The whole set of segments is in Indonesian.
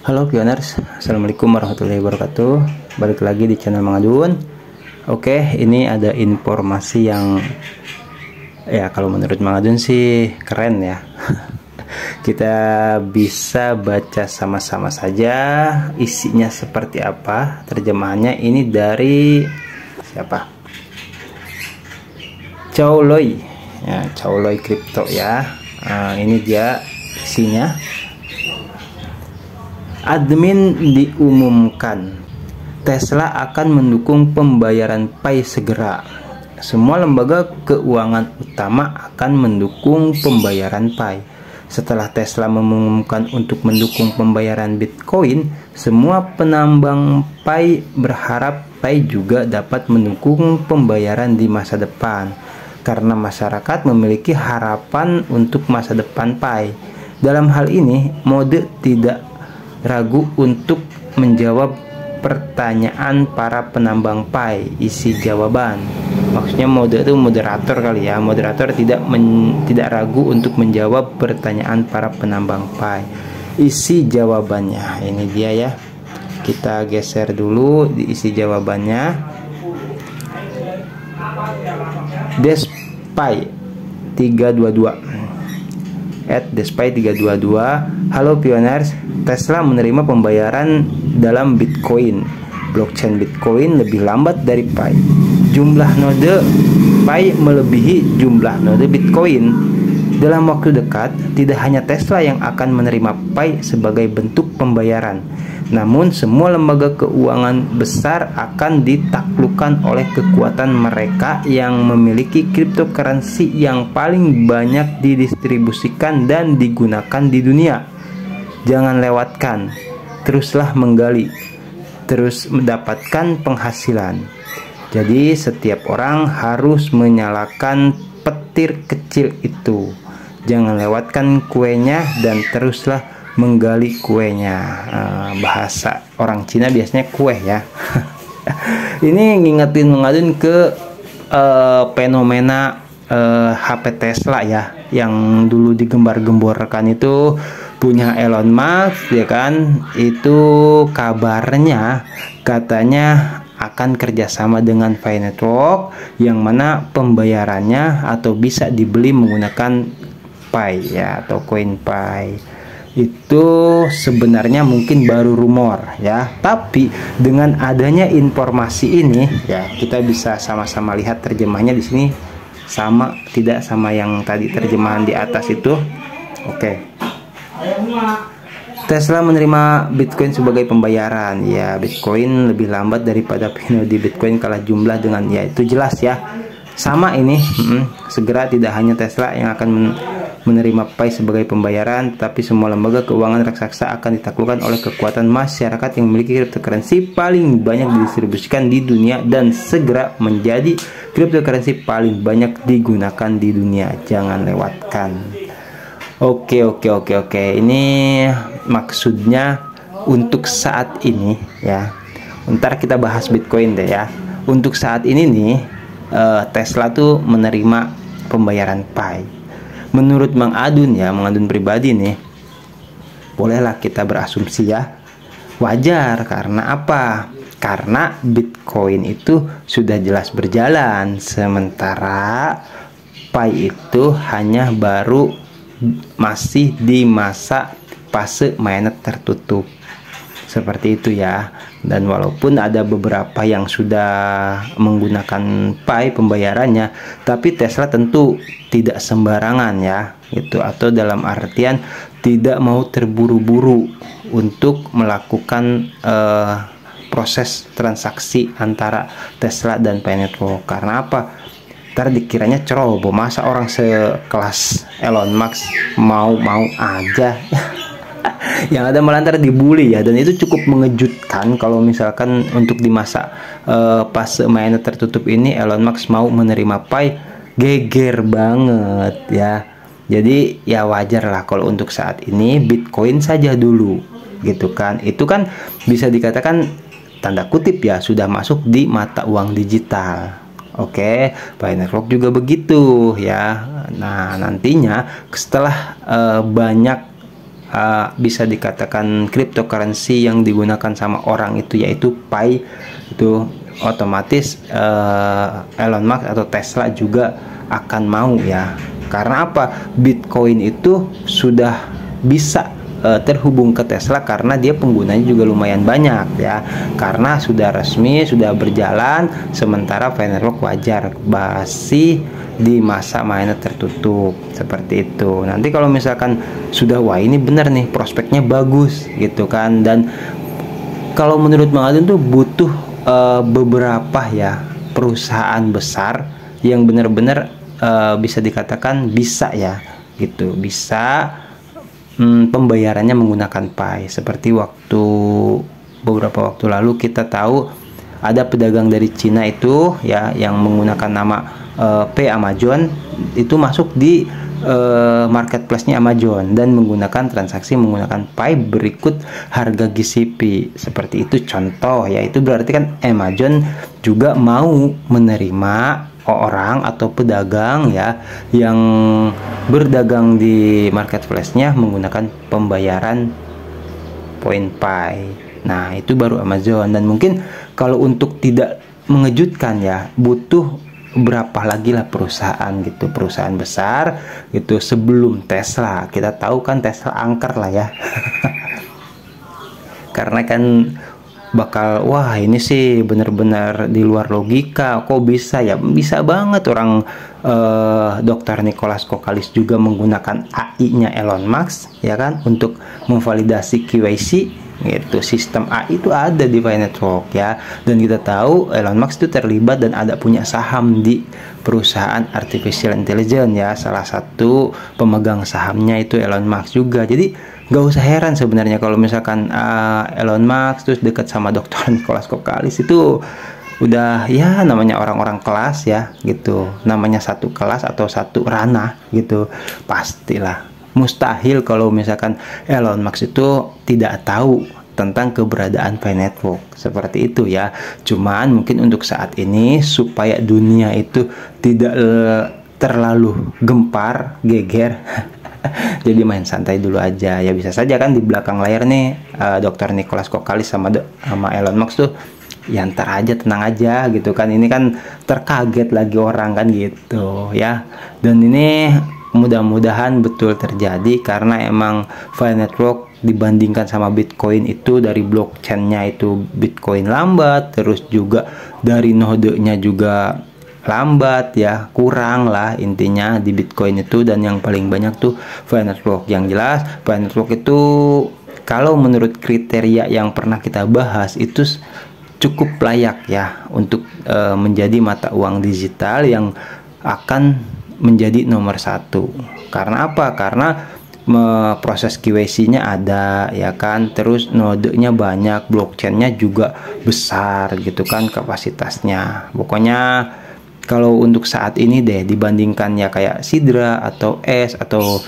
Halo pioners, assalamualaikum warahmatullahi wabarakatuh. Balik lagi di channel Mang Adun. Oke, ini ada informasi yang ya kalau menurut Mang Adun sih keren ya. Kita bisa baca sama-sama saja isinya seperti apa. Terjemahannya ini dari siapa? Chow Loi ya, Chow Loi Crypto ya. Ini dia isinya. Admin diumumkan Tesla akan mendukung pembayaran Pi segera. Semua lembaga keuangan utama akan mendukung pembayaran Pi. Setelah Tesla mengumumkan untuk mendukung pembayaran Bitcoin, semua penambang Pi berharap Pi juga dapat mendukung pembayaran di masa depan, karena masyarakat memiliki harapan untuk masa depan Pi. Dalam hal ini, Mode tidak ragu untuk menjawab pertanyaan para penambang Pi. Isi jawaban, maksudnya Mode itu moderator kali ya. Moderator tidak ragu untuk menjawab pertanyaan para penambang Pi. Isi jawabannya ini dia ya. Kita geser dulu di isi jawabannya. Despi 322 @despi322. Halo pioners, Tesla menerima pembayaran dalam Bitcoin. Blockchain Bitcoin lebih lambat dari Pi. Jumlah node Pi melebihi jumlah node Bitcoin. Dalam waktu dekat, tidak hanya Tesla yang akan menerima Pi sebagai bentuk pembayaran, namun semua lembaga keuangan besar akan ditaklukkan oleh kekuatan mereka yang memiliki cryptocurrency yang paling banyak didistribusikan dan digunakan di dunia. Jangan lewatkan, teruslah menggali, terus mendapatkan penghasilan. Jadi setiap orang harus menyalakan petir kecil itu. Jangan lewatkan kuenya dan teruslah menggali kuenya. Bahasa orang Cina biasanya kue ya. Ini ngingetin Mang Adun ke fenomena HP Tesla ya, yang dulu digembar-gemborkan itu punya Elon Musk ya kan. Itu kabarnya katanya akan kerjasama dengan Pi Network, yang mana pembayarannya atau bisa dibeli menggunakan Pi ya, atau koin Pi. Itu sebenarnya mungkin baru rumor ya, tapi dengan adanya informasi ini ya, kita bisa sama-sama lihat terjemahnya di sini sama tidak sama yang tadi terjemahan di atas itu. Oke. Tesla menerima Bitcoin sebagai pembayaran ya. Bitcoin lebih lambat daripada di Bitcoin kalah jumlah dengan ya, itu jelas ya. Sama ini segera tidak hanya Tesla yang akan menerima Pi sebagai pembayaran, tetapi semua lembaga keuangan raksasa akan ditaklukkan oleh kekuatan masyarakat yang memiliki cryptocurrency paling banyak didistribusikan di dunia dan segera menjadi cryptocurrency paling banyak digunakan di dunia. Jangan lewatkan. Oke. Ini maksudnya untuk saat ini ya. Ntar kita bahas Bitcoin deh ya. Untuk saat ini nih, Tesla tuh menerima pembayaran Pi. Menurut Mang Adun ya, Mang Adun pribadi nih, bolehlah kita berasumsi ya, wajar. Karena apa? Karena Bitcoin itu sudah jelas berjalan, sementara Pi itu hanya baru masih di masa fase mainnet tertutup. Seperti itu ya. Dan walaupun ada beberapa yang sudah menggunakan Pi pembayarannya, tapi Tesla tentu tidak sembarangan ya, gitu. Atau dalam artian tidak mau terburu-buru untuk melakukan proses transaksi antara Tesla dan Pi Network. Karena apa? Ntar dikiranya ceroboh, masa orang sekelas Elon Musk mau aja. Yang ada malah ntar dibully ya. Dan itu cukup mengejutkan kalau misalkan untuk di masa fase mainnet tertutup ini Elon Musk mau menerima Pi. Geger banget ya. Jadi ya wajar lah kalau untuk saat ini Bitcoin saja dulu gitu kan. Itu kan bisa dikatakan tanda kutip ya, sudah masuk di mata uang digital. Oke, Pi Network juga begitu ya. Nah nantinya setelah banyak bisa dikatakan cryptocurrency yang digunakan sama orang itu yaitu Pi, itu otomatis Elon Musk atau Tesla juga akan mau ya. Karena apa? Bitcoin itu sudah bisa terhubung ke Tesla karena dia penggunanya juga lumayan banyak ya, karena sudah resmi, sudah berjalan, sementara Firenetwork wajar masih di masa mainnya tertutup seperti itu. Nanti kalau misalkan sudah, wah ini bener nih prospeknya bagus gitu kan, dan kalau menurut Bang Adun tuh butuh beberapa ya perusahaan besar yang benar-benar bisa dikatakan bisa ya gitu, bisa pembayarannya menggunakan Pi. Seperti beberapa waktu lalu kita tahu ada pedagang dari Cina itu ya yang menggunakan nama P Amazon, itu masuk di marketplace-nya Amazon dan menggunakan transaksi menggunakan Pi berikut harga GCP. Seperti itu contoh ya, itu berarti kan Amazon juga mau menerima orang atau pedagang ya yang berdagang di marketplace-nya menggunakan pembayaran poin Pi. Nah, itu baru Amazon. Dan mungkin kalau untuk tidak mengejutkan ya, butuh berapa lagi lah perusahaan gitu, perusahaan besar gitu sebelum Tesla. Kita tahu kan Tesla angker lah ya. Karena kan bakal, wah ini sih bener-bener di luar logika, kok bisa ya? Bisa banget. Orang Dr. Nicholas Kokalis juga menggunakan AI-nya Elon Musk ya kan untuk memvalidasi KYC gitu. Sistem AI itu ada di Firenetwork ya, dan kita tahu Elon Musk itu terlibat dan ada punya saham di perusahaan artificial intelligence ya, salah satu pemegang sahamnya itu Elon Musk juga. Jadi gak usah heran sebenarnya kalau misalkan Elon Musk terus dekat sama Dr. Nicholas Kokalis, itu udah ya namanya orang-orang kelas ya gitu, namanya satu kelas atau satu ranah gitu. Pastilah mustahil kalau misalkan Elon Musk itu tidak tahu tentang keberadaan Firenetwork seperti itu ya. Cuman mungkin untuk saat ini supaya dunia itu tidak terlalu gempar, geger jadi main santai dulu aja ya. Bisa saja kan di belakang layar nih Dr. Nicholas Kokalis sama Elon Musk tuh ya ntar aja, tenang aja gitu kan. Ini kan terkaget lagi orang kan gitu ya. Dan ini mudah-mudahan betul terjadi, karena emang Firenetwork dibandingkan sama Bitcoin itu dari blockchain-nya itu Bitcoin lambat, terus juga dari nodenya juga lambat ya, kurang lah intinya di Bitcoin itu. Dan yang paling banyak tuh Firenetwork. Yang jelas Firenetwork itu kalau menurut kriteria yang pernah kita bahas itu cukup layak ya untuk menjadi mata uang digital yang akan menjadi nomor satu. Karena apa? Karena proses KYC-nya ada ya kan, terus nodenya banyak, blockchain-nya juga besar gitu kan kapasitasnya. Pokoknya kalau untuk saat ini deh, dibandingkan ya kayak Sidra atau S atau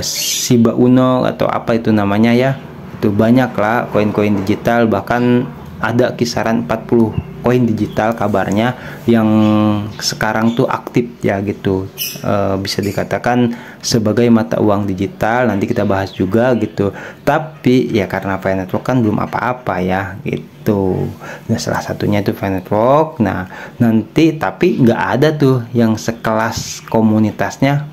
Shiba Uno atau apa itu namanya ya, itu banyak lah koin-koin digital. Bahkan ada kisaran 40 koin digital kabarnya yang sekarang tuh aktif ya gitu, bisa dikatakan sebagai mata uang digital. Nanti kita bahas juga gitu. Tapi ya karena Firenetwork kan belum apa-apa ya gitu. Nah salah satunya itu Firenetwork. Nah nanti tapi nggak ada tuh yang sekelas komunitasnya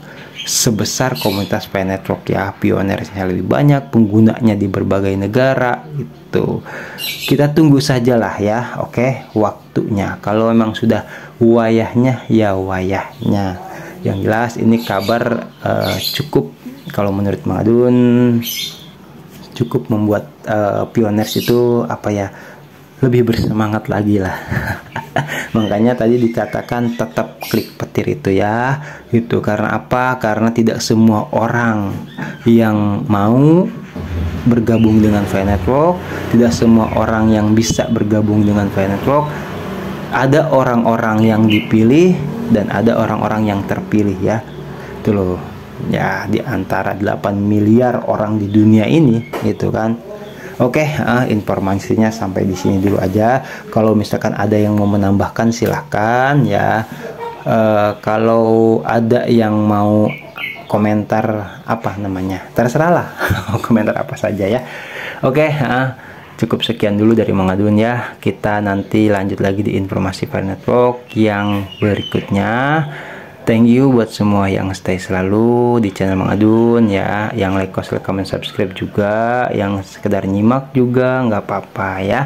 sebesar komunitas Firenetwork ya. Pioneersnya lebih banyak, penggunanya di berbagai negara gitu. Kita tunggu sajalah ya, oke, waktunya. Kalau memang sudah wayahnya ya wayahnya. Yang jelas ini kabar cukup, kalau menurut Madun cukup membuat Pioneers itu apa ya, lebih bersemangat lagi lah. Makanya tadi dikatakan tetap klik petir itu ya gitu. Karena apa? Karena tidak semua orang yang mau bergabung dengan Firenetwork, tidak semua orang yang bisa bergabung dengan Firenetwork. Ada orang-orang yang dipilih dan ada orang-orang yang terpilih ya. Itu loh. Ya di antara 8 miliar orang di dunia ini gitu kan. Oke, informasinya sampai di sini dulu aja. Kalau misalkan ada yang mau menambahkan silahkan ya. Kalau ada yang mau komentar apa namanya, terserah lah. Komentar apa saja ya. Oke, cukup sekian dulu dari Mang Adun ya. Kita nanti lanjut lagi di informasi Fire Network yang berikutnya. Thank you buat semua yang stay selalu di channel Mang Adun ya, yang like, comment, subscribe juga, yang sekedar nyimak juga nggak apa-apa ya.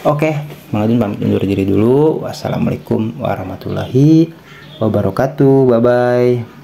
Oke, Mang Adun pamit undur diri dulu. Wassalamualaikum warahmatullahi wabarakatuh. Bye bye.